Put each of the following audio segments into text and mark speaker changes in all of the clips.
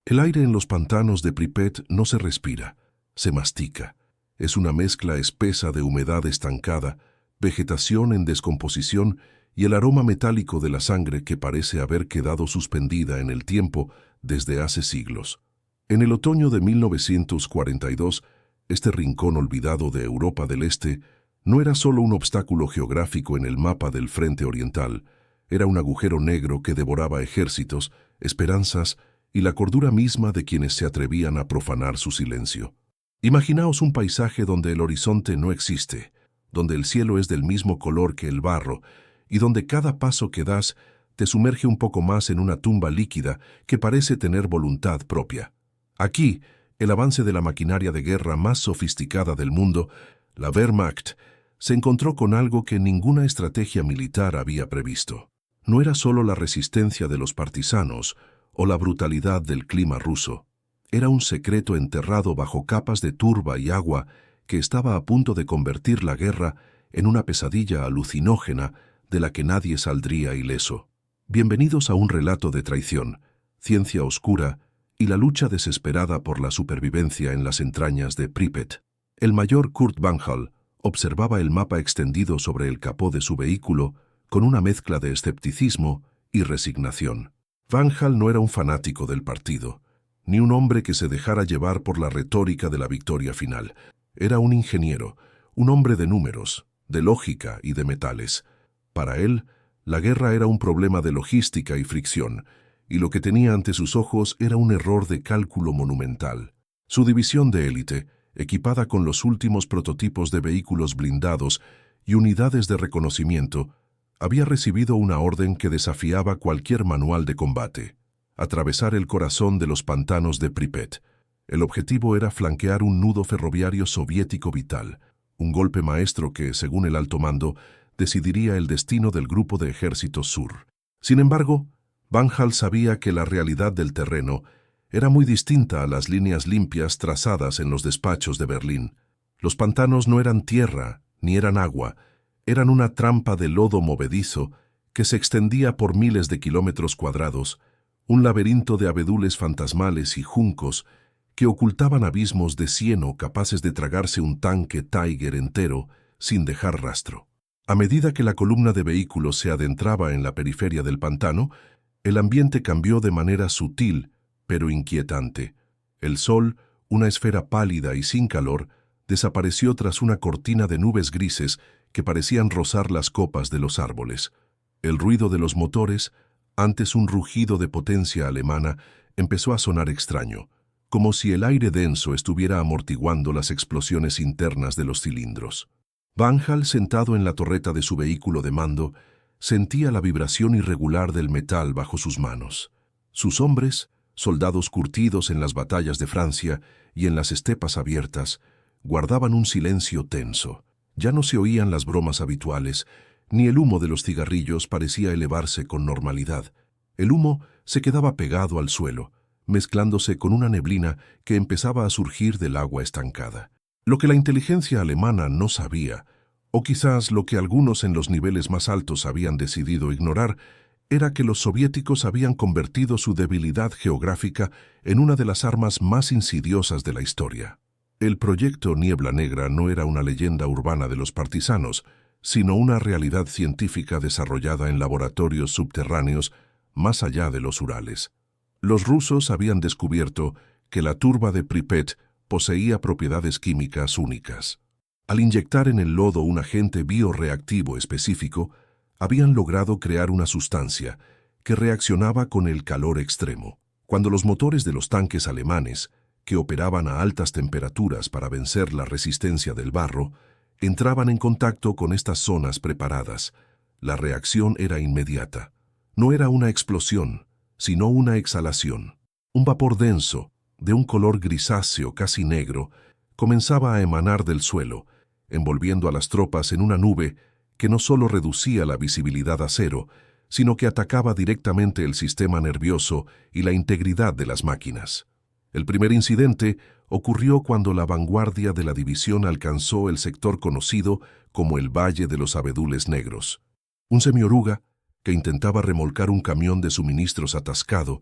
Speaker 1: El aire en los pantanos de Pripet no se respira, se mastica. Es una mezcla espesa de humedad estancada, vegetación en descomposición y el aroma metálico de la sangre que parece haber quedado suspendida en el tiempo desde hace siglos. En el otoño de 1942, este rincón olvidado de Europa del Este no era solo un obstáculo geográfico en el mapa del frente oriental, era un agujero negro que devoraba ejércitos, esperanzas y la cordura misma de quienes se atrevían a profanar su silencio. Imaginaos un paisaje donde el horizonte no existe, donde el cielo es del mismo color que el barro y donde cada paso que das te sumerge un poco más en una tumba líquida que parece tener voluntad propia. Aquí, el avance de la maquinaria de guerra más sofisticada del mundo, la Wehrmacht, se encontró con algo que ninguna estrategia militar había previsto. No era solo la resistencia de los partisanos o la brutalidad del clima ruso. Era un secreto enterrado bajo capas de turba y agua que estaba a punto de convertir la guerra en una pesadilla alucinógena de la que nadie saldría ileso. Bienvenidos a un relato de traición, ciencia oscura y la lucha desesperada por la supervivencia en las entrañas de Pripet. El mayor Kurt Van Hall observaba el mapa extendido sobre el capó de su vehículo con una mezcla de escepticismo y resignación. Van Hall no era un fanático del partido, ni un hombre que se dejara llevar por la retórica de la victoria final. Era un ingeniero, un hombre de números, de lógica y de metales. Para él, la guerra era un problema de logística y fricción, y lo que tenía ante sus ojos era un error de cálculo monumental. Su división de élite, equipada con los últimos prototipos de vehículos blindados y unidades de reconocimiento, había recibido una orden que desafiaba cualquier manual de combate: atravesar el corazón de los pantanos de Pripet. El objetivo era flanquear un nudo ferroviario soviético vital, un golpe maestro que, según el alto mando, decidiría el destino del grupo de ejércitos sur. Sin embargo, Van Hall sabía que la realidad del terreno era muy distinta a las líneas limpias trazadas en los despachos de Berlín. Los pantanos no eran tierra, ni eran agua, eran una trampa de lodo movedizo que se extendía por miles de kilómetros cuadrados, un laberinto de abedules fantasmales y juncos que ocultaban abismos de cieno capaces de tragarse un tanque Tiger entero sin dejar rastro. A medida que la columna de vehículos se adentraba en la periferia del pantano, el ambiente cambió de manera sutil, pero inquietante. El sol, una esfera pálida y sin calor, desapareció tras una cortina de nubes grises que parecían rozar las copas de los árboles. El ruido de los motores, antes un rugido de potencia alemana, empezó a sonar extraño, como si el aire denso estuviera amortiguando las explosiones internas de los cilindros. Van Hall, sentado en la torreta de su vehículo de mando, sentía la vibración irregular del metal bajo sus manos. Sus hombres, soldados curtidos en las batallas de Francia y en las estepas abiertas, guardaban un silencio tenso. Ya no se oían las bromas habituales, ni el humo de los cigarrillos parecía elevarse con normalidad. El humo se quedaba pegado al suelo, mezclándose con una neblina que empezaba a surgir del agua estancada. Lo que la inteligencia alemana no sabía, o quizás lo que algunos en los niveles más altos habían decidido ignorar, era que los soviéticos habían convertido su debilidad geográfica en una de las armas más insidiosas de la historia. El proyecto Niebla Negra no era una leyenda urbana de los partisanos, sino una realidad científica desarrollada en laboratorios subterráneos más allá de los Urales. Los rusos habían descubierto que la turba de Pripet poseía propiedades químicas únicas. Al inyectar en el lodo un agente bioreactivo específico, habían logrado crear una sustancia que reaccionaba con el calor extremo. Cuando los motores de los tanques alemanes, que operaban a altas temperaturas para vencer la resistencia del barro, entraban en contacto con estas zonas preparadas, la reacción era inmediata. No era una explosión, sino una exhalación. Un vapor denso, de un color grisáceo casi negro, comenzaba a emanar del suelo, envolviendo a las tropas en una nube que no solo reducía la visibilidad a cero, sino que atacaba directamente el sistema nervioso y la integridad de las máquinas. El primer incidente ocurrió cuando la vanguardia de la división alcanzó el sector conocido como el Valle de los Abedules Negros. Un semioruga, que intentaba remolcar un camión de suministros atascado,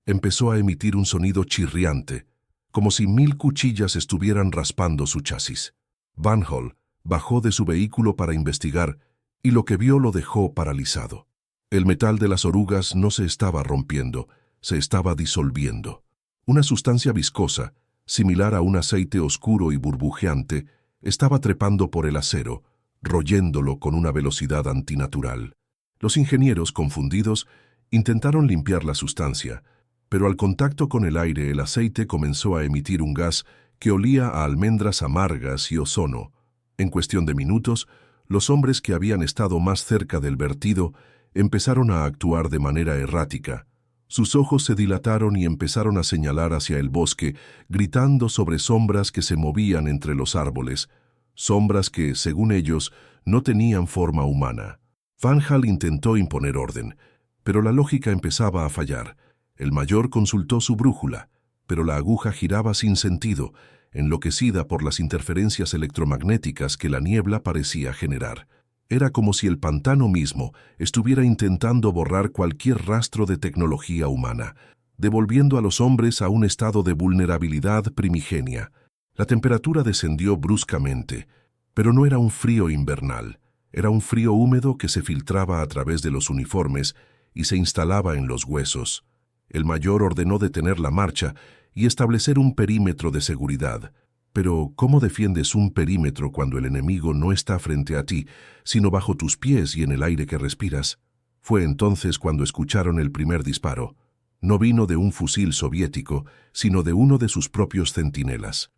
Speaker 1: Empezó a emitir un sonido chirriante, como si 1000 cuchillas estuvieran raspando su chasis. Van Hall bajó de su vehículo para investigar y lo que vio lo dejó paralizado. El metal de las orugas no se estaba rompiendo, se estaba disolviendo. Una sustancia viscosa, similar a un aceite oscuro y burbujeante, estaba trepando por el acero, royéndolo con una velocidad antinatural. Los ingenieros, confundidos, intentaron limpiar la sustancia, pero al contacto con el aire el aceite comenzó a emitir un gas que olía a almendras amargas y ozono. En cuestión de minutos, los hombres que habían estado más cerca del vertido empezaron a actuar de manera errática. Sus ojos se dilataron y empezaron a señalar hacia el bosque, gritando sobre sombras que se movían entre los árboles, sombras que, según ellos, no tenían forma humana. Van Hall intentó imponer orden, pero la lógica empezaba a fallar. El mayor consultó su brújula, pero la aguja giraba sin sentido, enloquecida por las interferencias electromagnéticas que la niebla parecía generar. Era como si el pantano mismo estuviera intentando borrar cualquier rastro de tecnología humana, devolviendo a los hombres a un estado de vulnerabilidad primigenia. La temperatura descendió bruscamente, pero no era un frío invernal. Era un frío húmedo que se filtraba a través de los uniformes y se instalaba en los huesos. El mayor ordenó detener la marcha y establecer un perímetro de seguridad. Pero, ¿cómo defiendes un perímetro cuando el enemigo no está frente a ti, sino bajo tus pies y en el aire que respiras? Fue entonces cuando escucharon el primer disparo. No vino de un fusil soviético, sino de uno de sus propios centinelas.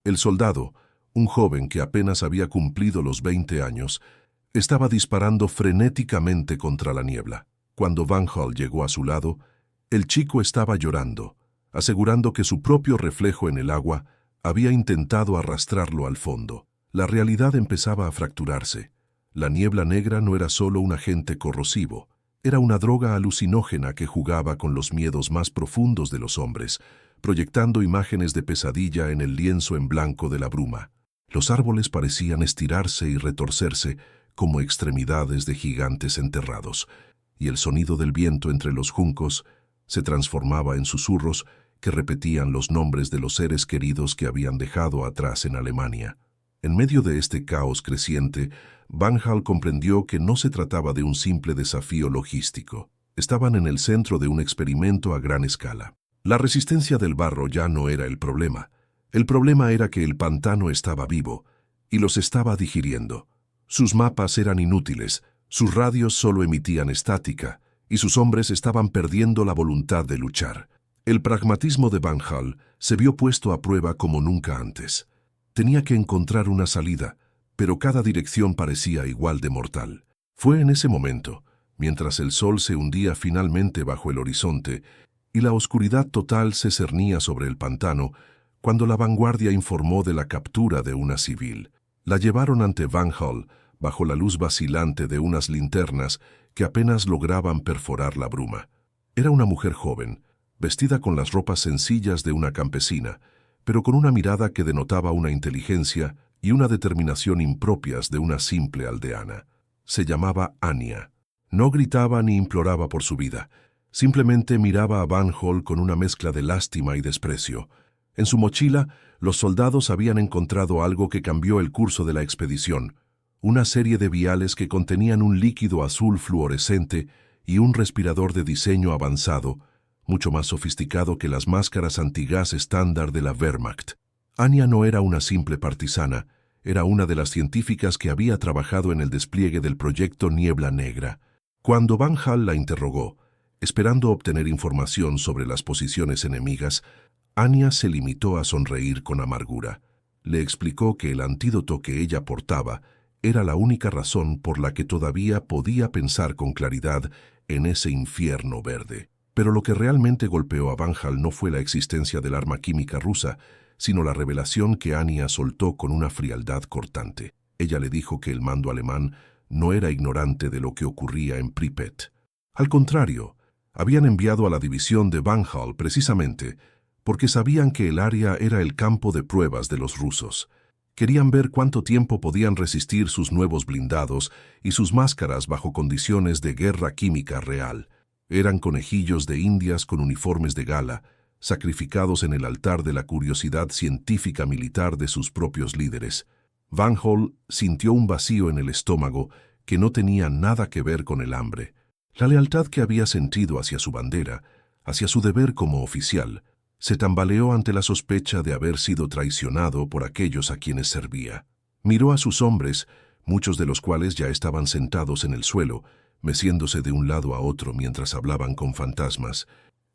Speaker 1: El soldado, un joven que apenas había cumplido los 20 años, estaba disparando frenéticamente contra la niebla. Cuando Van Hall llegó a su lado, el chico estaba llorando, asegurando que su propio reflejo en el agua había intentado arrastrarlo al fondo. La realidad empezaba a fracturarse. La niebla negra no era solo un agente corrosivo, era una droga alucinógena que jugaba con los miedos más profundos de los hombres, proyectando imágenes de pesadilla en el lienzo en blanco de la bruma. Los árboles parecían estirarse y retorcerse como extremidades de gigantes enterrados, y el sonido del viento entre los juncos se transformaba en susurros que repetían los nombres de los seres queridos que habían dejado atrás en Alemania. En medio de este caos creciente, Van Hall comprendió que no se trataba de un simple desafío logístico. Estaban en el centro de un experimento a gran escala. La resistencia del barro ya no era el problema. El problema era que el pantano estaba vivo y los estaba digiriendo. Sus mapas eran inútiles, sus radios solo emitían estática y sus hombres estaban perdiendo la voluntad de luchar. El pragmatismo de Van Hall se vio puesto a prueba como nunca antes. Tenía que encontrar una salida, pero cada dirección parecía igual de mortal. Fue en ese momento, mientras el sol se hundía finalmente bajo el horizonte y la oscuridad total se cernía sobre el pantano, cuando la vanguardia informó de la captura de una civil. La llevaron ante Van Hall bajo la luz vacilante de unas linternas que apenas lograban perforar la bruma. Era una mujer joven, vestida con las ropas sencillas de una campesina, pero con una mirada que denotaba una inteligencia y una determinación impropias de una simple aldeana. Se llamaba Anya. No gritaba ni imploraba por su vida. Simplemente miraba a Van Hall con una mezcla de lástima y desprecio. En su mochila, los soldados habían encontrado algo que cambió el curso de la expedición, una serie de viales que contenían un líquido azul fluorescente y un respirador de diseño avanzado, mucho más sofisticado que las máscaras antigas estándar de la Wehrmacht. Anya no era una simple partisana, era una de las científicas que había trabajado en el despliegue del proyecto Niebla Negra. Cuando Van Hall la interrogó, esperando obtener información sobre las posiciones enemigas, Anya se limitó a sonreír con amargura. Le explicó que el antídoto que ella portaba era la única razón por la que todavía podía pensar con claridad en ese infierno verde. Pero lo que realmente golpeó a Van Hall no fue la existencia del arma química rusa, sino la revelación que Anya soltó con una frialdad cortante. Ella le dijo que el mando alemán no era ignorante de lo que ocurría en Pripet. Al contrario, habían enviado a la división de Van Hall precisamente porque sabían que el área era el campo de pruebas de los rusos. Querían ver cuánto tiempo podían resistir sus nuevos blindados y sus máscaras bajo condiciones de guerra química real. Eran conejillos de indias con uniformes de gala, sacrificados en el altar de la curiosidad científica militar de sus propios líderes. Van Hall sintió un vacío en el estómago que no tenía nada que ver con el hambre. La lealtad que había sentido hacia su bandera, hacia su deber como oficial, se tambaleó ante la sospecha de haber sido traicionado por aquellos a quienes servía. Miró a sus hombres, muchos de los cuales ya estaban sentados en el suelo, meciéndose de un lado a otro mientras hablaban con fantasmas.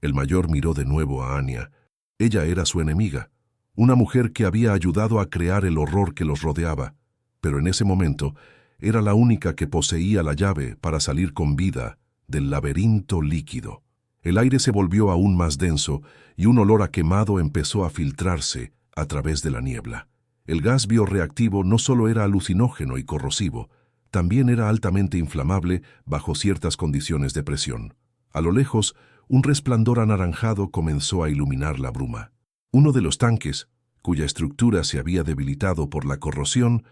Speaker 1: El mayor miró de nuevo a Anya. Ella era su enemiga, una mujer que había ayudado a crear el horror que los rodeaba, pero en ese momento era la única que poseía la llave para salir con vida del laberinto líquido. El aire se volvió aún más denso y un olor a quemado empezó a filtrarse a través de la niebla. El gas bioreactivo no solo era alucinógeno y corrosivo, también era altamente inflamable bajo ciertas condiciones de presión. A lo lejos, un resplandor anaranjado comenzó a iluminar la bruma. Uno de los tanques, cuya estructura se había debilitado por la corrosión,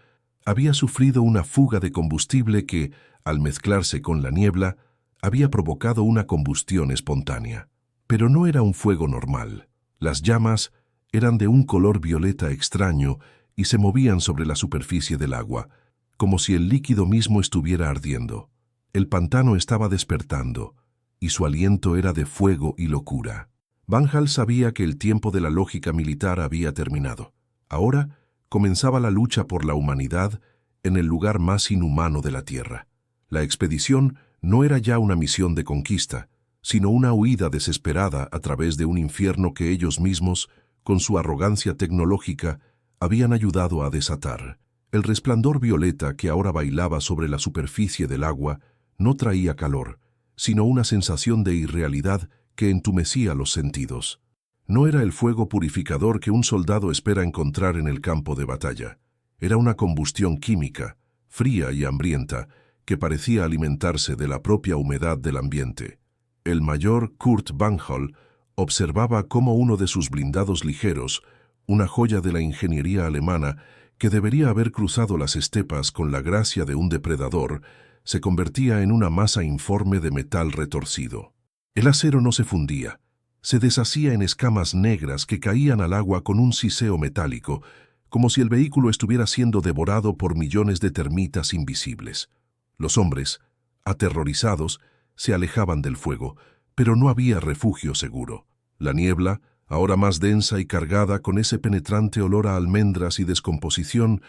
Speaker 1: había sufrido una fuga de combustible que, al mezclarse con la niebla, había provocado una combustión espontánea. Pero no era un fuego normal. Las llamas eran de un color violeta extraño y se movían sobre la superficie del agua, como si el líquido mismo estuviera ardiendo. El pantano estaba despertando, y su aliento era de fuego y locura. Van Hall sabía que el tiempo de la lógica militar había terminado. Ahora comenzaba la lucha por la humanidad en el lugar más inhumano de la Tierra. La expedición no era ya una misión de conquista, sino una huida desesperada a través de un infierno que ellos mismos, con su arrogancia tecnológica, habían ayudado a desatar. El resplandor violeta que ahora bailaba sobre la superficie del agua no traía calor, sino una sensación de irrealidad que entumecía los sentidos. No era el fuego purificador que un soldado espera encontrar en el campo de batalla. Era una combustión química, fría y hambrienta, que parecía alimentarse de la propia humedad del ambiente. El mayor Kurt Van Hall observaba cómo uno de sus blindados ligeros, una joya de la ingeniería alemana que debería haber cruzado las estepas con la gracia de un depredador, se convertía en una masa informe de metal retorcido. El acero no se fundía, se deshacía en escamas negras que caían al agua con un siseo metálico, como si el vehículo estuviera siendo devorado por millones de termitas invisibles. Los hombres, aterrorizados, se alejaban del fuego, pero no había refugio seguro. La niebla, ahora más densa y cargada con ese penetrante olor a almendras y descomposición,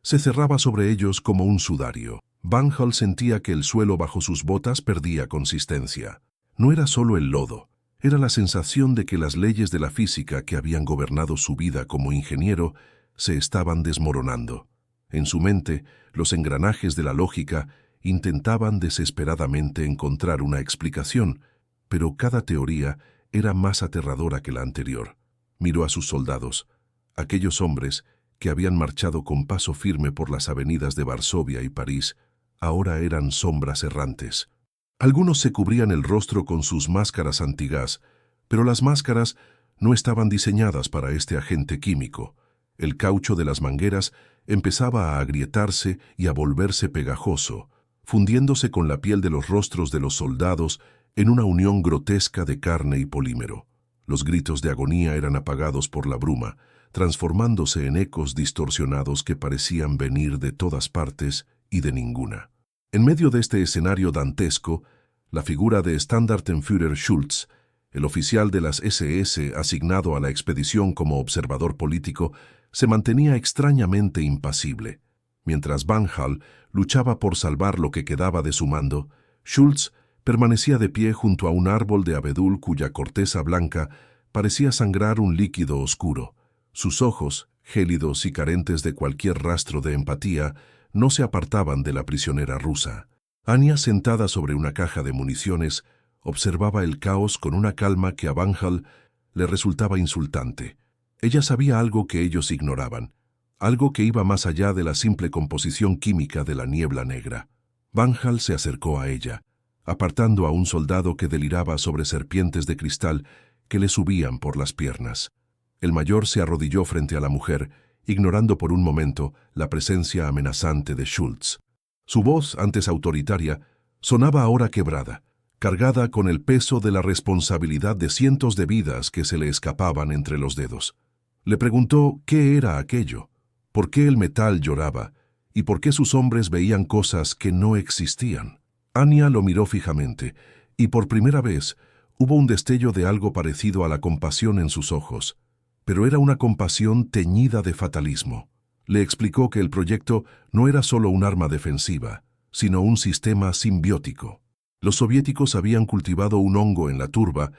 Speaker 1: se cerraba sobre ellos como un sudario. Van Hall sentía que el suelo bajo sus botas perdía consistencia. No era solo el lodo, era la sensación de que las leyes de la física que habían gobernado su vida como ingeniero se estaban desmoronando. En su mente, los engranajes de la lógica intentaban desesperadamente encontrar una explicación, pero cada teoría era más aterradora que la anterior. Miró a sus soldados, aquellos hombres que habían marchado con paso firme por las avenidas de Varsovia y París, ahora eran sombras errantes. Algunos se cubrían el rostro con sus máscaras antigás, pero las máscaras no estaban diseñadas para este agente químico. El caucho de las mangueras empezaba a agrietarse y a volverse pegajoso, fundiéndose con la piel de los rostros de los soldados en una unión grotesca de carne y polímero. Los gritos de agonía eran apagados por la bruma, transformándose en ecos distorsionados que parecían venir de todas partes y de ninguna. En medio de este escenario dantesco, la figura de Standartenführer Schultz, el oficial de las SS asignado a la expedición como observador político, se mantenía extrañamente impasible. Mientras Van Hall luchaba por salvar lo que quedaba de su mando, Schultz permanecía de pie junto a un árbol de abedul cuya corteza blanca parecía sangrar un líquido oscuro. Sus ojos, gélidos y carentes de cualquier rastro de empatía, no se apartaban de la prisionera rusa. Anya, sentada sobre una caja de municiones, observaba el caos con una calma que a Van Hall le resultaba insultante. Ella sabía algo que ellos ignoraban, algo que iba más allá de la simple composición química de la niebla negra. Van Hall se acercó a ella, apartando a un soldado que deliraba sobre serpientes de cristal que le subían por las piernas. El mayor se arrodilló frente a la mujer, ignorando por un momento la presencia amenazante de Schultz. Su voz, antes autoritaria, sonaba ahora quebrada, cargada con el peso de la responsabilidad de cientos de vidas que se le escapaban entre los dedos. Le preguntó qué era aquello, por qué el metal lloraba y por qué sus hombres veían cosas que no existían. Anya lo miró fijamente, y por primera vez hubo un destello de algo parecido a la compasión en sus ojos, pero era una compasión teñida de fatalismo. Le explicó que el proyecto no era solo un arma defensiva, sino un sistema simbiótico. Los soviéticos habían cultivado un hongo en la turba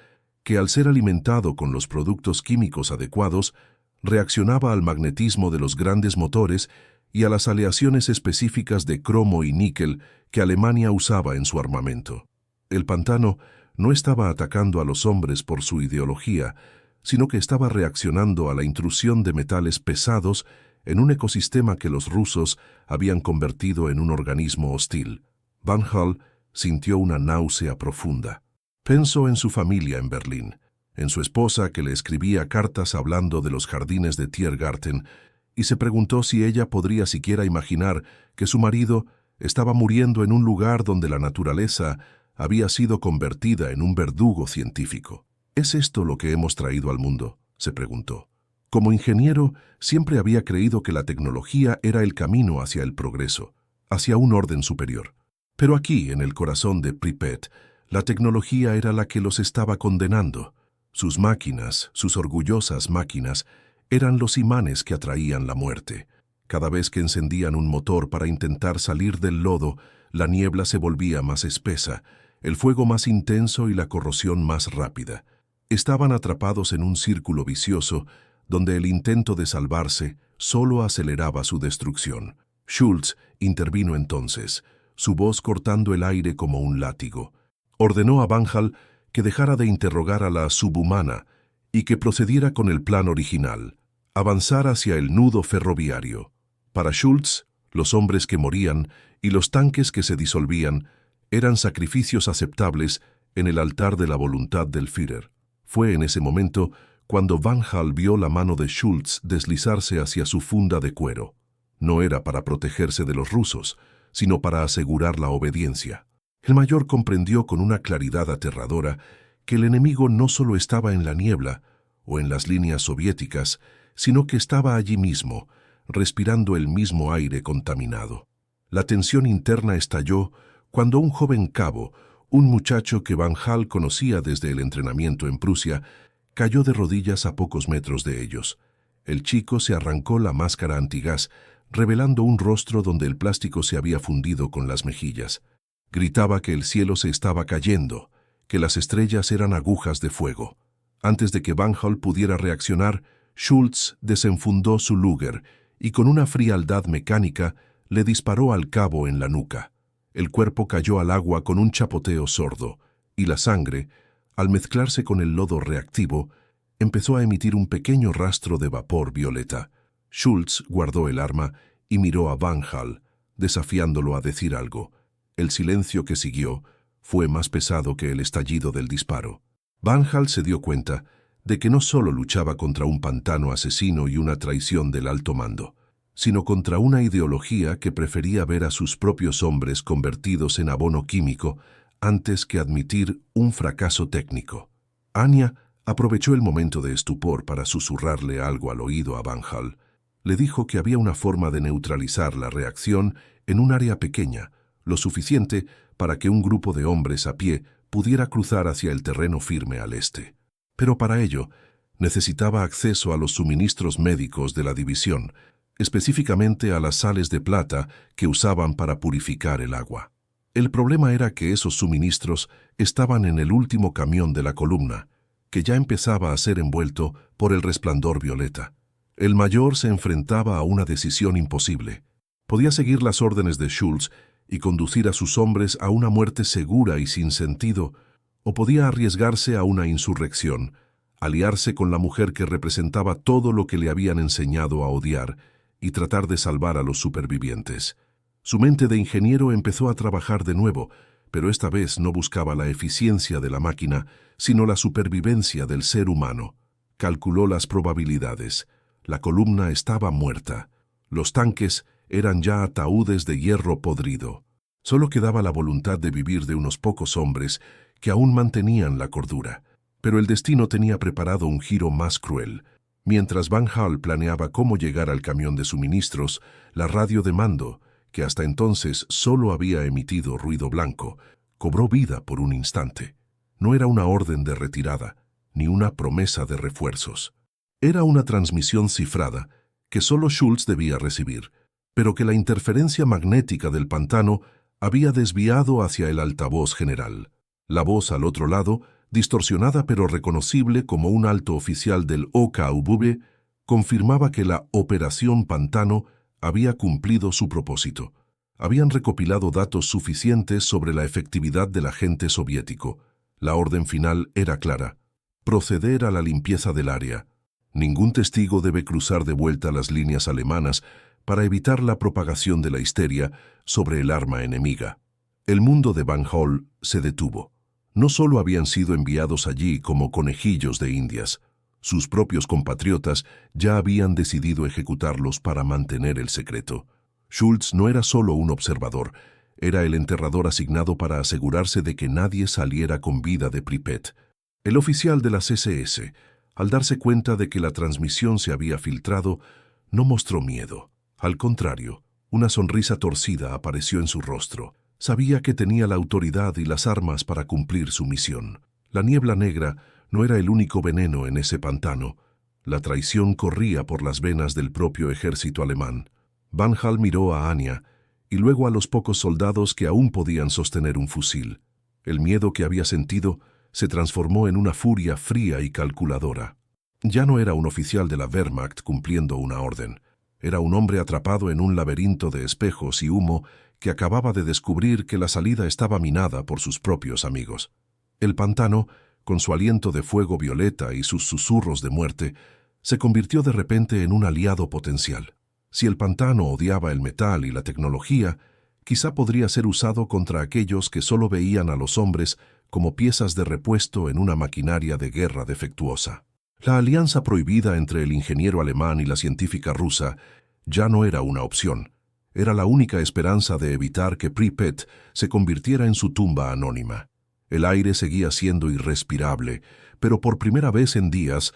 Speaker 1: que, al ser alimentado con los productos químicos adecuados, reaccionaba al magnetismo de los grandes motores y a las aleaciones específicas de cromo y níquel que Alemania usaba en su armamento. El pantano no estaba atacando a los hombres por su ideología, sino que estaba reaccionando a la intrusión de metales pesados en un ecosistema que los rusos habían convertido en un organismo hostil. Van Hall sintió una náusea profunda. Pensó en su familia en Berlín, en su esposa que le escribía cartas hablando de los jardines de Tiergarten, y se preguntó si ella podría siquiera imaginar que su marido estaba muriendo en un lugar donde la naturaleza había sido convertida en un verdugo científico. ¿Es esto lo que hemos traído al mundo?, se preguntó. Como ingeniero, siempre había creído que la tecnología era el camino hacia el progreso, hacia un orden superior. Pero aquí, en el corazón de Pripet, la tecnología era la que los estaba condenando. Sus máquinas, sus orgullosas máquinas, eran los imanes que atraían la muerte. Cada vez que encendían un motor para intentar salir del lodo, la niebla se volvía más espesa, el fuego más intenso y la corrosión más rápida. Estaban atrapados en un círculo vicioso donde el intento de salvarse solo aceleraba su destrucción. Schultz intervino entonces, su voz cortando el aire como un látigo. Ordenó a Van Hall que dejara de interrogar a la subhumana y que procediera con el plan original, avanzar hacia el nudo ferroviario. Para Schultz, los hombres que morían y los tanques que se disolvían eran sacrificios aceptables en el altar de la voluntad del Führer. Fue en ese momento cuando Van Hall vio la mano de Schultz deslizarse hacia su funda de cuero. No era para protegerse de los rusos, sino para asegurar la obediencia. El mayor comprendió con una claridad aterradora que el enemigo no solo estaba en la niebla o en las líneas soviéticas, sino que estaba allí mismo, respirando el mismo aire contaminado. La tensión interna estalló cuando un joven cabo, un muchacho que Van Hall conocía desde el entrenamiento en Prusia, cayó de rodillas a pocos metros de ellos. El chico se arrancó la máscara antigás, revelando un rostro donde el plástico se había fundido con las mejillas. Gritaba que el cielo se estaba cayendo, que las estrellas eran agujas de fuego. Antes de que Van Hall pudiera reaccionar, Schultz desenfundó su Luger y con una frialdad mecánica le disparó al cabo en la nuca. El cuerpo cayó al agua con un chapoteo sordo, y la sangre, al mezclarse con el lodo reactivo, empezó a emitir un pequeño rastro de vapor violeta. Schultz guardó el arma y miró a Van Hall, desafiándolo a decir algo. El silencio que siguió fue más pesado que el estallido del disparo. Van Hall se dio cuenta de que no solo luchaba contra un pantano asesino y una traición del alto mando, sino contra una ideología que prefería ver a sus propios hombres convertidos en abono químico antes que admitir un fracaso técnico. Anya aprovechó el momento de estupor para susurrarle algo al oído a Van Hall. Le dijo que había una forma de neutralizar la reacción en un área pequeña, lo suficiente para que un grupo de hombres a pie pudiera cruzar hacia el terreno firme al este. Pero para ello, necesitaba acceso a los suministros médicos de la división, específicamente a las sales de plata que usaban para purificar el agua. El problema era que esos suministros estaban en el último camión de la columna, que ya empezaba a ser envuelto por el resplandor violeta. El mayor se enfrentaba a una decisión imposible. Podía seguir las órdenes de Schultz y conducir a sus hombres a una muerte segura y sin sentido, o podía arriesgarse a una insurrección, aliarse con la mujer que representaba todo lo que le habían enseñado a odiar y tratar de salvar a los supervivientes. Su mente de ingeniero empezó a trabajar de nuevo, pero esta vez no buscaba la eficiencia de la máquina, sino la supervivencia del ser humano. Calculó las probabilidades. La columna estaba muerta. Los tanques eran ya ataúdes de hierro podrido. Solo quedaba la voluntad de vivir de unos pocos hombres que aún mantenían la cordura. Pero el destino tenía preparado un giro más cruel. Mientras Van Hall planeaba cómo llegar al camión de suministros, la radio de mando, que hasta entonces solo había emitido ruido blanco, cobró vida por un instante. No era una orden de retirada, ni una promesa de refuerzos. Era una transmisión cifrada que solo Schultz debía recibir, pero que la interferencia magnética del pantano había desviado hacia el altavoz general. La voz al otro lado, distorsionada pero reconocible como un alto oficial del OKW, confirmaba que la Operación Pantano había cumplido su propósito. Habían recopilado datos suficientes sobre la efectividad del agente soviético. La orden final era clara: proceder a la limpieza del área. Ningún testigo debe cruzar de vuelta las líneas alemanas para evitar la propagación de la histeria sobre el arma enemiga. El mundo de Van Hall se detuvo. No solo habían sido enviados allí como conejillos de indias, sus propios compatriotas ya habían decidido ejecutarlos para mantener el secreto. Schultz no era solo un observador, era el enterrador asignado para asegurarse de que nadie saliera con vida de Pripet. El oficial de las SS, al darse cuenta de que la transmisión se había filtrado, no mostró miedo. Al contrario, una sonrisa torcida apareció en su rostro. Sabía que tenía la autoridad y las armas para cumplir su misión. La niebla negra no era el único veneno en ese pantano. La traición corría por las venas del propio ejército alemán. Van Hall miró a Anya y luego a los pocos soldados que aún podían sostener un fusil. El miedo que había sentido se transformó en una furia fría y calculadora. Ya no era un oficial de la Wehrmacht cumpliendo una orden. Era un hombre atrapado en un laberinto de espejos y humo que acababa de descubrir que la salida estaba minada por sus propios amigos. El pantano, con su aliento de fuego violeta y sus susurros de muerte, se convirtió de repente en un aliado potencial. Si el pantano odiaba el metal y la tecnología, quizá podría ser usado contra aquellos que solo veían a los hombres como piezas de repuesto en una maquinaria de guerra defectuosa. La alianza prohibida entre el ingeniero alemán y la científica rusa ya no era una opción. Era la única esperanza de evitar que Pripet se convirtiera en su tumba anónima. El aire seguía siendo irrespirable, pero por primera vez en días,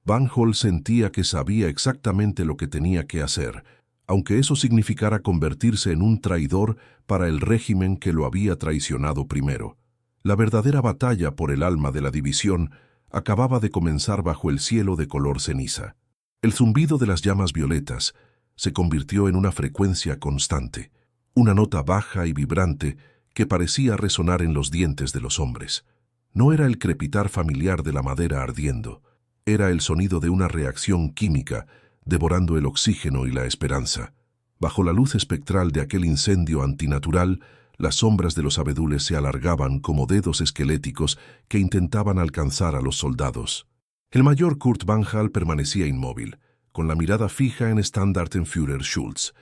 Speaker 1: Van Hall sentía que sabía exactamente lo que tenía que hacer, aunque eso significara convertirse en un traidor para el régimen que lo había traicionado primero. La verdadera batalla por el alma de la división acababa de comenzar bajo el cielo de color ceniza. El zumbido de las llamas violetas se convirtió en una frecuencia constante, una nota baja y vibrante que parecía resonar en los dientes de los hombres. No era el crepitar familiar de la madera ardiendo, era el sonido de una reacción química devorando el oxígeno y la esperanza. Bajo la luz espectral de aquel incendio antinatural, las sombras de los abedules se alargaban como dedos esqueléticos que intentaban alcanzar a los soldados. El mayor Kurt Van Hall permanecía inmóvil, con la mirada fija en Standartenführer Schultz.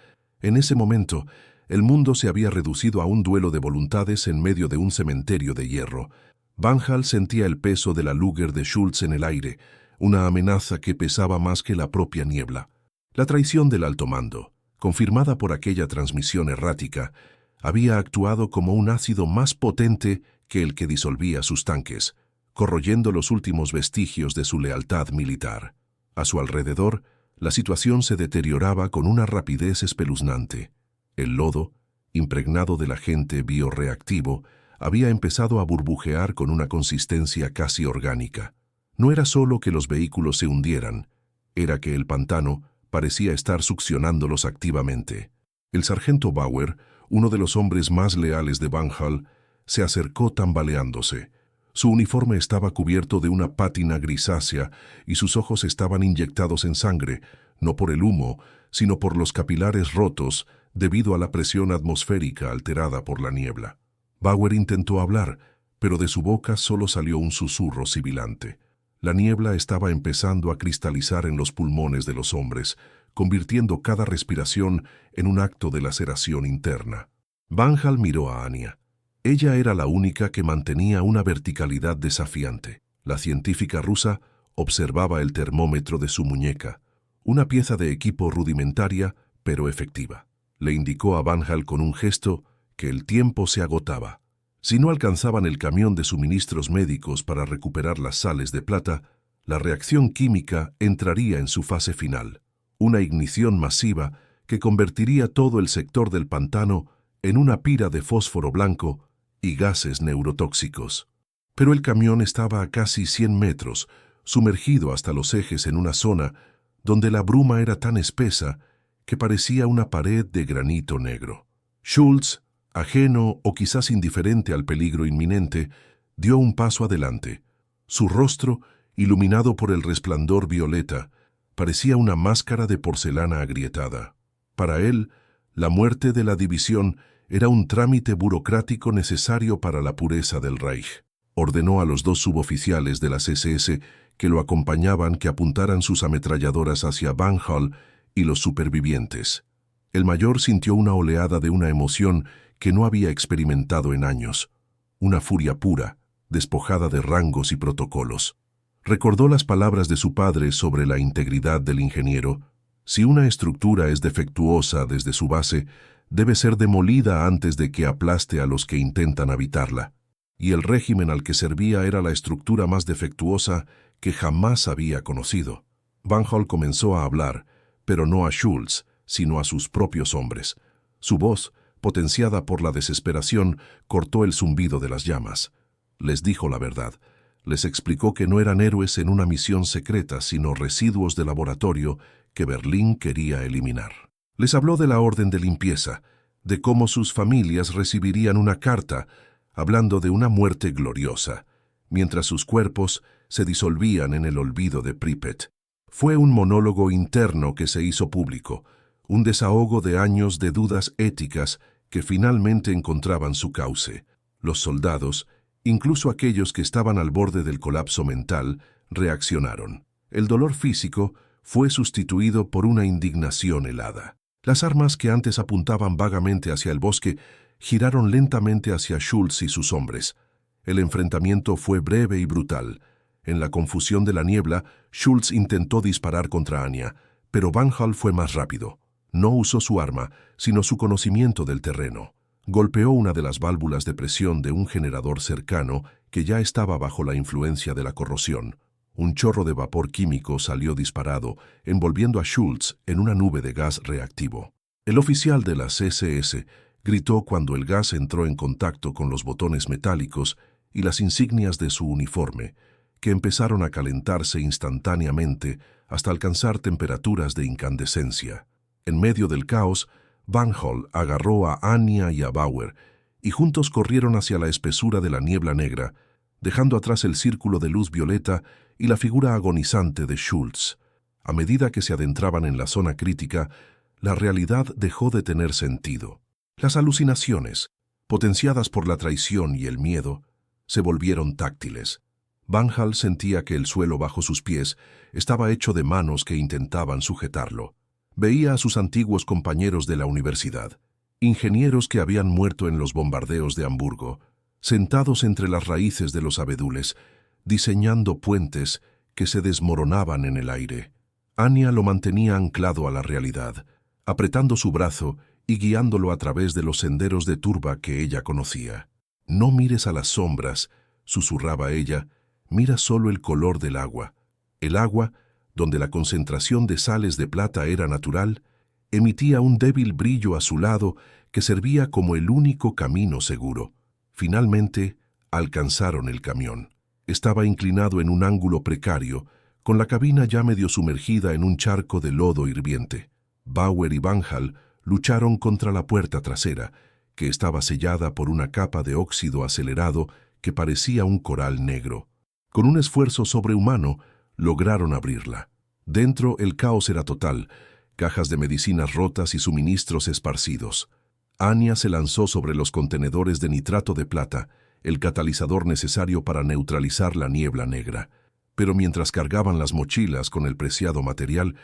Speaker 1: En ese momento, el mundo se había reducido a un duelo de voluntades en medio de un cementerio de hierro. Van Hall sentía el peso de la Luger de Schultz en el aire, una amenaza que pesaba más que la propia niebla. La traición del alto mando, confirmada por aquella transmisión errática, había actuado como un ácido más potente que el que disolvía sus tanques, corroyendo los últimos vestigios de su lealtad militar. A su alrededor, la situación se deterioraba con una rapidez espeluznante. El lodo, impregnado del agente bioreactivo, había empezado a burbujear con una consistencia casi orgánica. No era solo que los vehículos se hundieran, era que el pantano parecía estar succionándolos activamente. El sargento Bauer, uno de los hombres más leales de Van Hall, se acercó tambaleándose. Su uniforme estaba cubierto de una pátina grisácea y sus ojos estaban inyectados en sangre, no por el humo, sino por los capilares rotos debido a la presión atmosférica alterada por la niebla. Bauer intentó hablar, pero de su boca solo salió un susurro sibilante. La niebla estaba empezando a cristalizar en los pulmones de los hombres, convirtiendo cada respiración en un acto de laceración interna. Van Hall miró a Anya. Ella era la única que mantenía una verticalidad desafiante. La científica rusa observaba el termómetro de su muñeca, una pieza de equipo rudimentaria pero efectiva. Le indicó a Van Hall con un gesto que el tiempo se agotaba. Si no alcanzaban el camión de suministros médicos para recuperar las sales de plata, la reacción química entraría en su fase final, una ignición masiva que convertiría todo el sector del pantano en una pira de fósforo blanco y gases neurotóxicos. Pero el camión estaba a casi 100 metros, sumergido hasta los ejes en una zona donde la bruma era tan espesa que parecía una pared de granito negro. Schultz, ajeno o quizás indiferente al peligro inminente, dio un paso adelante. Su rostro, iluminado por el resplandor violeta, parecía una máscara de porcelana agrietada. Para él, la muerte de la división era un trámite burocrático necesario para la pureza del Reich. Ordenó a los 2 suboficiales de las SS que lo acompañaban que apuntaran sus ametralladoras hacia Van Hall y los supervivientes. El mayor sintió una oleada de una emoción que no había experimentado en años, una furia pura, despojada de rangos y protocolos. Recordó las palabras de su padre sobre la integridad del ingeniero. Si una estructura es defectuosa desde su base, debe ser demolida antes de que aplaste a los que intentan habitarla. Y el régimen al que servía era la estructura más defectuosa que jamás había conocido. Van Hall comenzó a hablar, pero no a Schultz, sino a sus propios hombres. Su voz, potenciada por la desesperación, cortó el zumbido de las llamas. Les dijo la verdad. Les explicó que no eran héroes en una misión secreta, sino residuos de laboratorio que Berlín quería eliminar. Les habló de la orden de limpieza, de cómo sus familias recibirían una carta hablando de una muerte gloriosa, mientras sus cuerpos se disolvían en el olvido de Pripyat. Fue un monólogo interno que se hizo público, un desahogo de años de dudas éticas que finalmente encontraban su cauce. Los soldados, incluso aquellos que estaban al borde del colapso mental, reaccionaron. El dolor físico fue sustituido por una indignación helada. Las armas que antes apuntaban vagamente hacia el bosque giraron lentamente hacia Schultz y sus hombres. El enfrentamiento fue breve y brutal. En la confusión de la niebla, Schultz intentó disparar contra Anya, pero Van Hall fue más rápido. No usó su arma, sino su conocimiento del terreno. Golpeó una de las válvulas de presión de un generador cercano que ya estaba bajo la influencia de la corrosión. Un chorro de vapor químico salió disparado, envolviendo a Schultz en una nube de gas reactivo. El oficial de las SS gritó cuando el gas entró en contacto con los botones metálicos y las insignias de su uniforme, que empezaron a calentarse instantáneamente hasta alcanzar temperaturas de incandescencia. En medio del caos, Van Hall agarró a Anya y a Bauer, y juntos corrieron hacia la espesura de la niebla negra, dejando atrás el círculo de luz violeta y la figura agonizante de Schultz. A medida que se adentraban en la zona crítica, la realidad dejó de tener sentido. Las alucinaciones, potenciadas por la traición y el miedo, se volvieron táctiles. Van Hall sentía que el suelo bajo sus pies estaba hecho de manos que intentaban sujetarlo. Veía a sus antiguos compañeros de la universidad, ingenieros que habían muerto en los bombardeos de Hamburgo, sentados entre las raíces de los abedules, diseñando puentes que se desmoronaban en el aire. Anya lo mantenía anclado a la realidad, apretando su brazo y guiándolo a través de los senderos de turba que ella conocía. «No mires a las sombras», susurraba ella, «mira solo el color del agua». El agua, donde la concentración de sales de plata era natural, emitía un débil brillo azulado que servía como el único camino seguro. Finalmente, alcanzaron el camión. Estaba inclinado en un ángulo precario, con la cabina ya medio sumergida en un charco de lodo hirviente. Bauer y Van Hall lucharon contra la puerta trasera, que estaba sellada por una capa de óxido acelerado que parecía un coral negro. Con un esfuerzo sobrehumano, lograron abrirla. Dentro el caos era total, cajas de medicinas rotas y suministros esparcidos. Anya se lanzó sobre los contenedores de nitrato de plata, el catalizador necesario para neutralizar la niebla negra. Pero mientras cargaban las mochilas con el preciado material,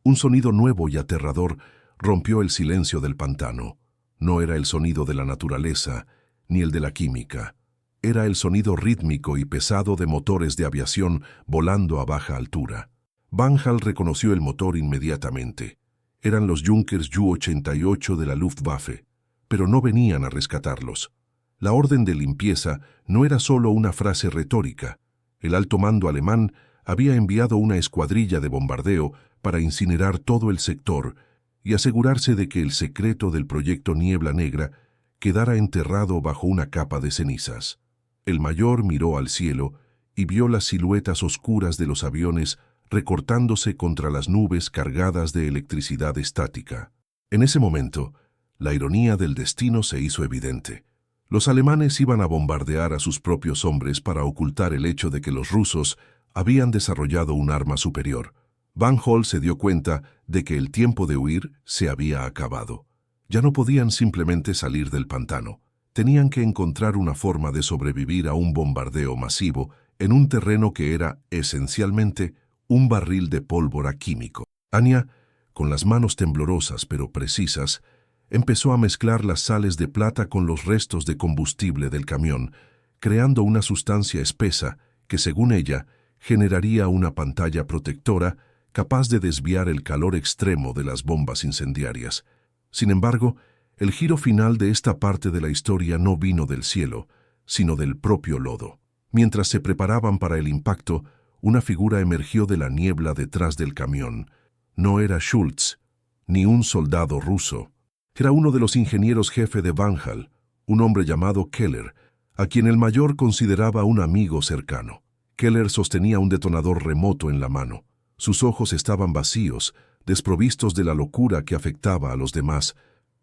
Speaker 1: un sonido nuevo y aterrador rompió el silencio del pantano. No era el sonido de la naturaleza, ni el de la química. Era el sonido rítmico y pesado de motores de aviación volando a baja altura. Van Hall reconoció el motor inmediatamente. Eran los Junkers Ju-88 de la Luftwaffe, pero no venían a rescatarlos. La orden de limpieza no era solo una frase retórica. El alto mando alemán había enviado una escuadrilla de bombardeo para incinerar todo el sector y asegurarse de que el secreto del proyecto Niebla Negra quedara enterrado bajo una capa de cenizas. El mayor miró al cielo y vio las siluetas oscuras de los aviones recortándose contra las nubes cargadas de electricidad estática. En ese momento, la ironía del destino se hizo evidente. Los alemanes iban a bombardear a sus propios hombres para ocultar el hecho de que los rusos habían desarrollado un arma superior. Van Hall se dio cuenta de que el tiempo de huir se había acabado. Ya no podían simplemente salir del pantano. Tenían que encontrar una forma de sobrevivir a un bombardeo masivo en un terreno que era, esencialmente, un barril de pólvora químico. Anya, con las manos temblorosas pero precisas, empezó a mezclar las sales de plata con los restos de combustible del camión, creando una sustancia espesa que, según ella, generaría una pantalla protectora capaz de desviar el calor extremo de las bombas incendiarias. Sin embargo, el giro final de esta parte de la historia no vino del cielo, sino del propio lodo. Mientras se preparaban para el impacto, una figura emergió de la niebla detrás del camión. No era Schultz, ni un soldado ruso. Era uno de los ingenieros jefe de Van Hall, un hombre llamado Keller, a quien el mayor consideraba un amigo cercano. Keller sostenía un detonador remoto en la mano. Sus ojos estaban vacíos, desprovistos de la locura que afectaba a los demás,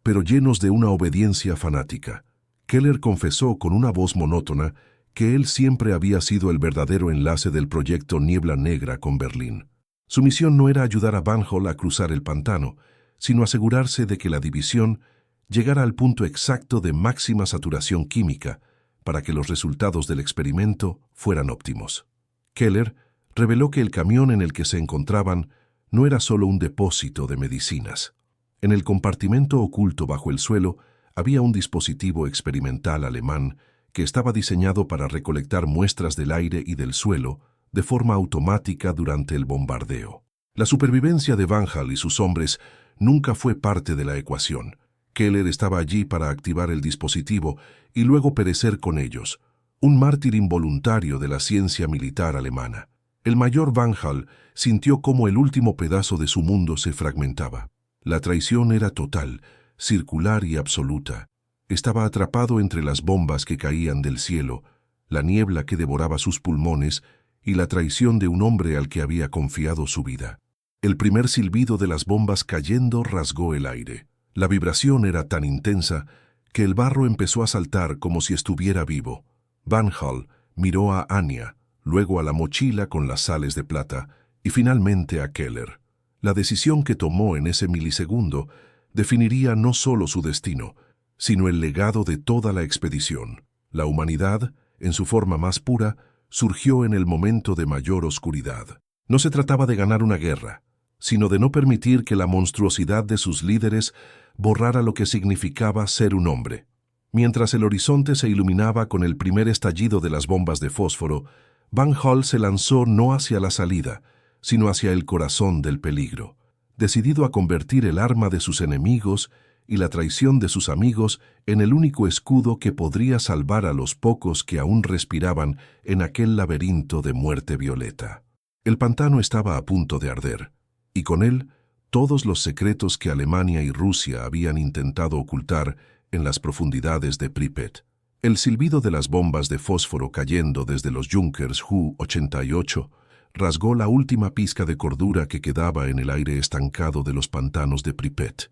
Speaker 1: pero llenos de una obediencia fanática. Keller confesó con una voz monótona que él siempre había sido el verdadero enlace del proyecto Niebla Negra con Berlín. Su misión no era ayudar a Van Hall a cruzar el pantano, sino asegurarse de que la división llegara al punto exacto de máxima saturación química para que los resultados del experimento fueran óptimos. Keller reveló que el camión en el que se encontraban no era solo un depósito de medicinas. En el compartimento oculto bajo el suelo había un dispositivo experimental alemán que estaba diseñado para recolectar muestras del aire y del suelo de forma automática durante el bombardeo. La supervivencia de Van Hall y sus hombres nunca fue parte de la ecuación. Keller estaba allí para activar el dispositivo y luego perecer con ellos, un mártir involuntario de la ciencia militar alemana. El mayor Van Hall sintió cómo el último pedazo de su mundo se fragmentaba. La traición era total, circular y absoluta. Estaba atrapado entre las bombas que caían del cielo, la niebla que devoraba sus pulmones y la traición de un hombre al que había confiado su vida. El primer silbido de las bombas cayendo rasgó el aire. La vibración era tan intensa que el barro empezó a saltar como si estuviera vivo. Van Hall miró a Anya, luego a la mochila con las sales de plata y finalmente a Keller. La decisión que tomó en ese milisegundo definiría no solo su destino, sino el legado de toda la expedición. La humanidad, en su forma más pura, surgió en el momento de mayor oscuridad. No se trataba de ganar una guerra, sino de no permitir que la monstruosidad de sus líderes borrara lo que significaba ser un hombre. Mientras el horizonte se iluminaba con el primer estallido de las bombas de fósforo, Van Hall se lanzó no hacia la salida, sino hacia el corazón del peligro, decidido a convertir el arma de sus enemigos y la traición de sus amigos en el único escudo que podría salvar a los pocos que aún respiraban en aquel laberinto de muerte violeta. El pantano estaba a punto de arder, y con él todos los secretos que Alemania y Rusia habían intentado ocultar en las profundidades de Pripyat. El silbido de las bombas de fósforo cayendo desde los Junkers Ju-88 rasgó la última pizca de cordura que quedaba en el aire estancado de los pantanos de Pripyat.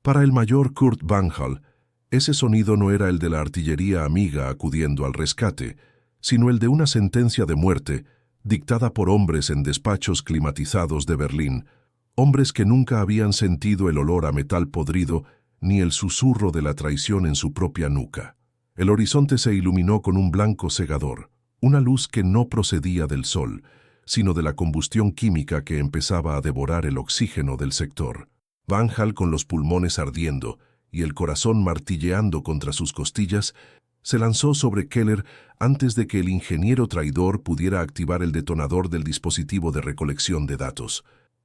Speaker 1: Para el mayor Kurt Van Hall, ese sonido no era el de la artillería amiga acudiendo al rescate, sino el de una sentencia de muerte dictada por hombres en despachos climatizados de Berlín, hombres que nunca habían sentido el olor a metal podrido ni el susurro de la traición en su propia nuca. El horizonte se iluminó con un blanco cegador, una luz que no procedía del sol, sino de la combustión química que empezaba a devorar el oxígeno del sector. Van Hall, con los pulmones ardiendo y el corazón martilleando contra sus costillas, se lanzó sobre Keller antes de que el ingeniero traidor pudiera activar el detonador del dispositivo de recolección de datos.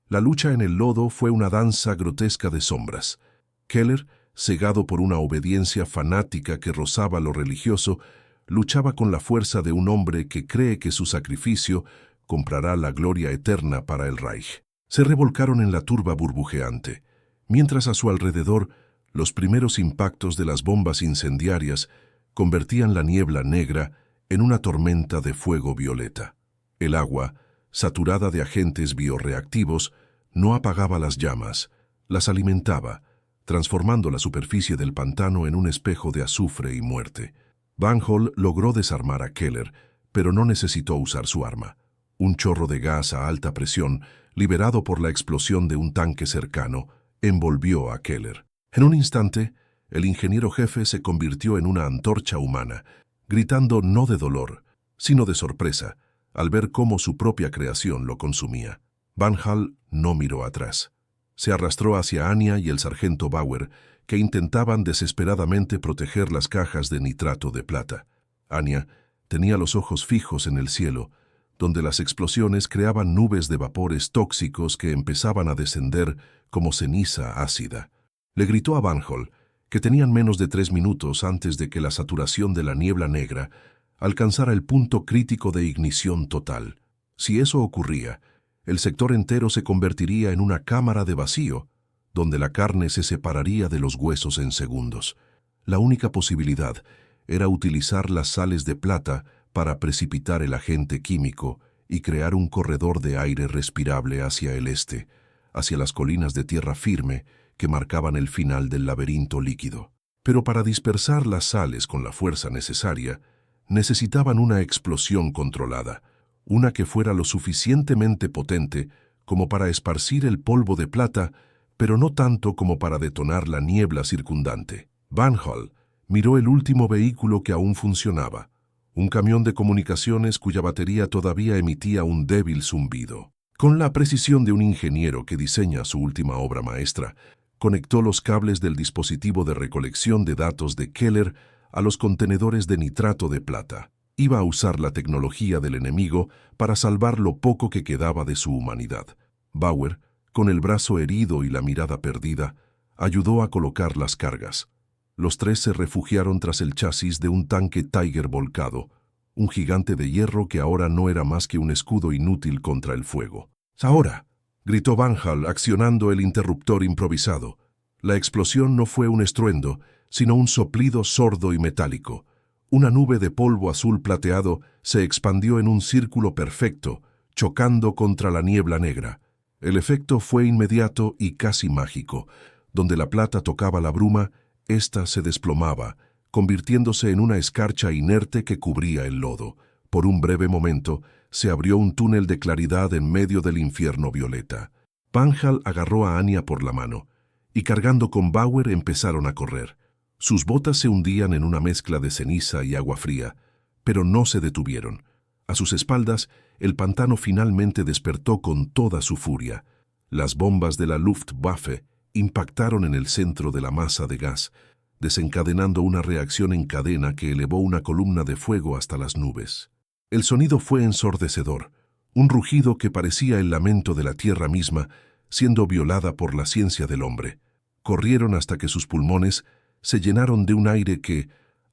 Speaker 1: La lucha en el lodo fue una danza grotesca de sombras. Keller, cegado por una obediencia fanática que rozaba lo religioso, luchaba con la fuerza de un hombre que cree que su sacrificio comprará la gloria eterna para el Reich. Se revolcaron en la turba burbujeante, mientras a su alrededor los primeros impactos de las bombas incendiarias convertían la niebla negra en una tormenta de fuego violeta. El agua, saturada de agentes bioreactivos, no apagaba las llamas, las alimentaba, transformando la superficie del pantano en un espejo de azufre y muerte. Van Hall logró desarmar a Keller, pero no necesitó usar su arma. Un chorro de gas a alta presión, liberado por la explosión de un tanque cercano, envolvió a Keller. En un instante, el ingeniero jefe se convirtió en una antorcha humana, gritando no de dolor, sino de sorpresa, al ver cómo su propia creación lo consumía. Van Hall no miró atrás. Se arrastró hacia Anya y el sargento Bauer, que intentaban desesperadamente proteger las cajas de nitrato de plata. Anya tenía los ojos fijos en el cielo, donde las explosiones creaban nubes de vapores tóxicos que empezaban a descender como ceniza ácida. Le gritó a Van Hall que tenían menos de 3 minutos antes de que la saturación de la niebla negra alcanzara el punto crítico de ignición total. Si eso ocurría, el sector entero se convertiría en una cámara de vacío, donde la carne se separaría de los huesos en segundos. La única posibilidad era utilizar las sales de plata para precipitar el agente químico y crear un corredor de aire respirable hacia el este, hacia las colinas de tierra firme que marcaban el final del laberinto líquido. Pero para dispersar las sales con la fuerza necesaria, necesitaban una explosión controlada, una que fuera lo suficientemente potente como para esparcir el polvo de plata, pero no tanto como para detonar la niebla circundante. Van Hall miró el último vehículo que aún funcionaba, un camión de comunicaciones cuya batería todavía emitía un débil zumbido. Con la precisión de un ingeniero que diseña su última obra maestra, conectó los cables del dispositivo de recolección de datos de Keller a los contenedores de nitrato de plata. Iba a usar la tecnología del enemigo para salvar lo poco que quedaba de su humanidad. Bauer, con el brazo herido y la mirada perdida, ayudó a colocar las cargas. Los tres se refugiaron tras el chasis de un tanque Tiger volcado, un gigante de hierro que ahora no era más que un escudo inútil contra el fuego. ¡Ahora!, gritó Van Hall accionando el interruptor improvisado. La explosión no fue un estruendo, sino un soplido sordo y metálico. Una nube de polvo azul plateado se expandió en un círculo perfecto, chocando contra la niebla negra. El efecto fue inmediato y casi mágico. Donde la plata tocaba la bruma, ésta se desplomaba, convirtiéndose en una escarcha inerte que cubría el lodo. Por un breve momento, se abrió un túnel de claridad en medio del infierno violeta. Van Hall agarró a Anya por la mano, y cargando con Bauer empezaron a correr. Sus botas se hundían en una mezcla de ceniza y agua fría, pero no se detuvieron. A sus espaldas, el pantano finalmente despertó con toda su furia. Las bombas de la Luftwaffe impactaron en el centro de la masa de gas, desencadenando una reacción en cadena que elevó una columna de fuego hasta las nubes. El sonido fue ensordecedor, un rugido que parecía el lamento de la tierra misma, siendo violada por la ciencia del hombre. Corrieron hasta que sus pulmones se llenaron de un aire que,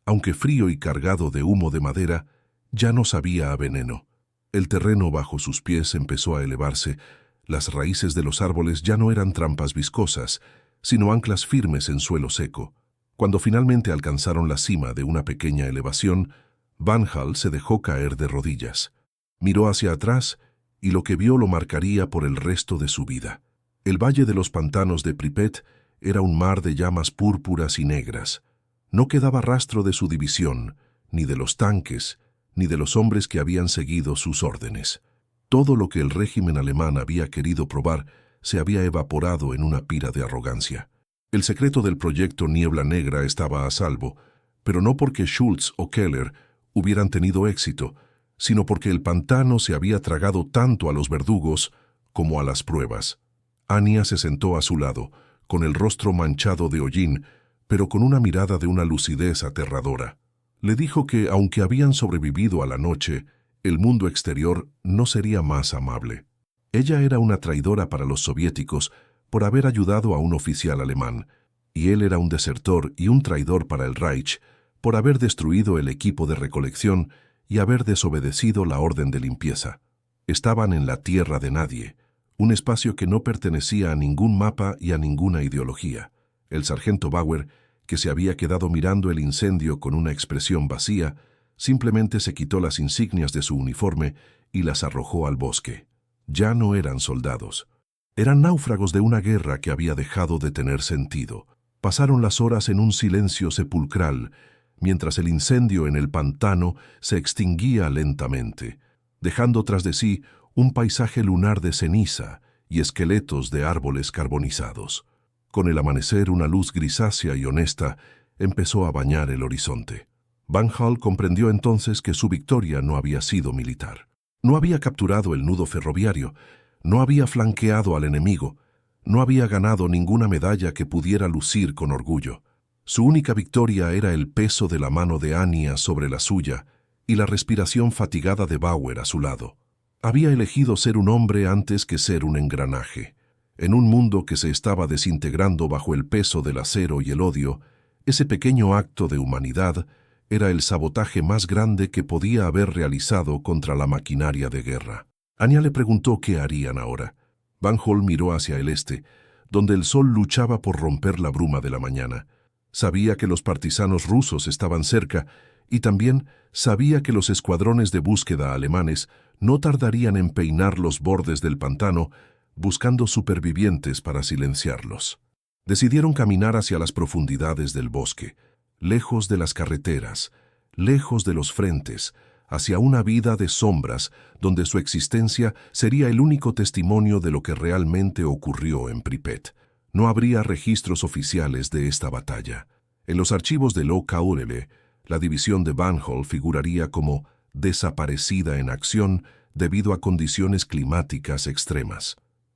Speaker 1: aunque frío y cargado de humo de madera, ya no sabía a veneno. El terreno bajo sus pies empezó a elevarse, las raíces de los árboles ya no eran trampas viscosas, sino anclas firmes en suelo seco. Cuando finalmente alcanzaron la cima de una pequeña elevación, Van Hall se dejó caer de rodillas. Miró hacia atrás y lo que vio lo marcaría por el resto de su vida. El valle de los pantanos de Pripet era un mar de llamas púrpuras y negras. No quedaba rastro de su división, ni de los tanques, ni de los hombres que habían seguido sus órdenes. Todo lo que el régimen alemán había querido probar se había evaporado en una pira de arrogancia. El secreto del proyecto Niebla Negra estaba a salvo, pero no porque Schultz o Keller hubieran tenido éxito, sino porque el pantano se había tragado tanto a los verdugos como a las pruebas. Anya se sentó a su lado, con el rostro manchado de hollín, pero con una mirada de una lucidez aterradora. Le dijo que, aunque habían sobrevivido a la noche, el mundo exterior no sería más amable. Ella era una traidora para los soviéticos por haber ayudado a un oficial alemán, y él era un desertor y un traidor para el Reich por haber destruido el equipo de recolección y haber desobedecido la orden de limpieza. Estaban en la tierra de nadie, un espacio que no pertenecía a ningún mapa y a ninguna ideología. El sargento Bauer, que se había quedado mirando el incendio con una expresión vacía, simplemente se quitó las insignias de su uniforme y las arrojó al bosque. Ya no eran soldados. Eran náufragos de una guerra que había dejado de tener sentido. Pasaron las horas en un silencio sepulcral, mientras el incendio en el pantano se extinguía lentamente, dejando tras de sí un paisaje lunar de ceniza y esqueletos de árboles carbonizados. Con el amanecer, una luz grisácea y honesta empezó a bañar el horizonte. Van Hall comprendió entonces que su victoria no había sido militar. No había capturado el nudo ferroviario, no había flanqueado al enemigo, no había ganado ninguna medalla que pudiera lucir con orgullo. Su única victoria era el peso de la mano de Anya sobre la suya y la respiración fatigada de Bauer a su lado. Había elegido ser un hombre antes que ser un engranaje. En un mundo que se estaba desintegrando bajo el peso del acero y el odio, ese pequeño acto de humanidad era el sabotaje más grande que podía haber realizado contra la maquinaria de guerra. Anya le preguntó qué harían ahora. Van Hall miró hacia el este, donde el sol luchaba por romper la bruma de la mañana. Sabía que los partisanos rusos estaban cerca y también sabía que los escuadrones de búsqueda alemanes no tardarían en peinar los bordes del pantano buscando supervivientes para silenciarlos. Decidieron caminar hacia las profundidades del bosque, lejos de las carreteras, lejos de los frentes, hacia una vida de sombras donde su existencia sería el único testimonio de lo que realmente ocurrió en Pripet. No habría registros oficiales de esta batalla. En los archivos de Lokkaulele, la división de Van Hall figuraría como desaparecida en acción debido a condiciones climáticas extremas.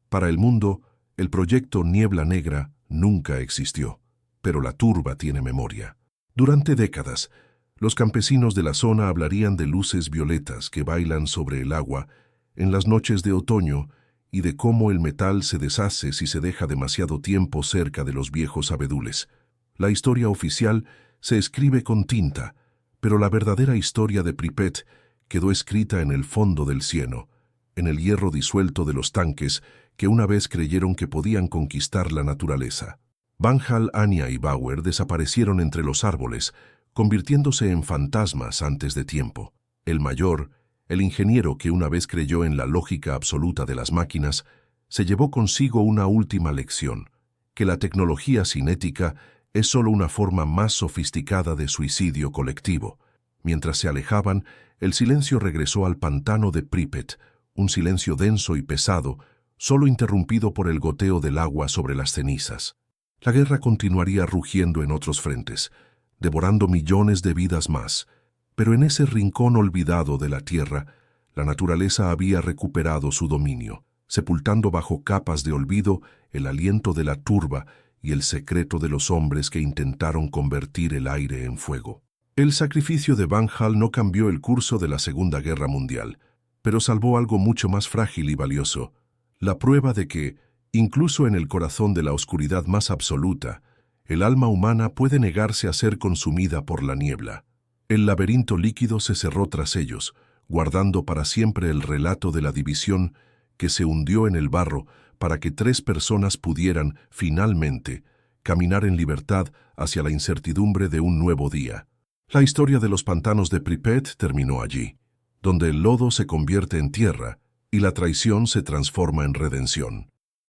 Speaker 1: Para el mundo, el proyecto Niebla Negra nunca existió, pero la turba tiene memoria. Durante décadas, los campesinos de la zona hablarían de luces violetas que bailan sobre el agua en las noches de otoño y de cómo el metal se deshace si se deja demasiado tiempo cerca de los viejos abedules. La historia oficial se escribe con tinta, pero la verdadera historia de Pripet quedó escrita en el fondo del cieno, en el hierro disuelto de los tanques que una vez creyeron que podían conquistar la naturaleza. Van Hall, Anya y Bauer desaparecieron entre los árboles, convirtiéndose en fantasmas antes de tiempo. El mayor, el ingeniero que una vez creyó en la lógica absoluta de las máquinas, se llevó consigo una última lección, que la tecnología cinética es solo una forma más sofisticada de suicidio colectivo. Mientras se alejaban, el silencio regresó al pantano de Pripet, un silencio denso y pesado, solo interrumpido por el goteo del agua sobre las cenizas. La guerra continuaría rugiendo en otros frentes, devorando millones de vidas más, pero en ese rincón olvidado de la tierra, la naturaleza había recuperado su dominio, sepultando bajo capas de olvido el aliento de la turba y el secreto de los hombres que intentaron convertir el aire en fuego. El sacrificio de Van Hall no cambió el curso de la Segunda Guerra Mundial, pero salvó algo mucho más frágil y valioso, la prueba de que, incluso en el corazón de la oscuridad más absoluta, el alma humana puede negarse a ser consumida por la niebla. El laberinto líquido se cerró tras ellos, guardando para siempre el relato de la división que se hundió en el barro para que 3 personas pudieran, finalmente, caminar en libertad hacia la incertidumbre de un nuevo día. La historia de los pantanos de Pripet terminó allí, donde el lodo se convierte en tierra y la traición se transforma en redención.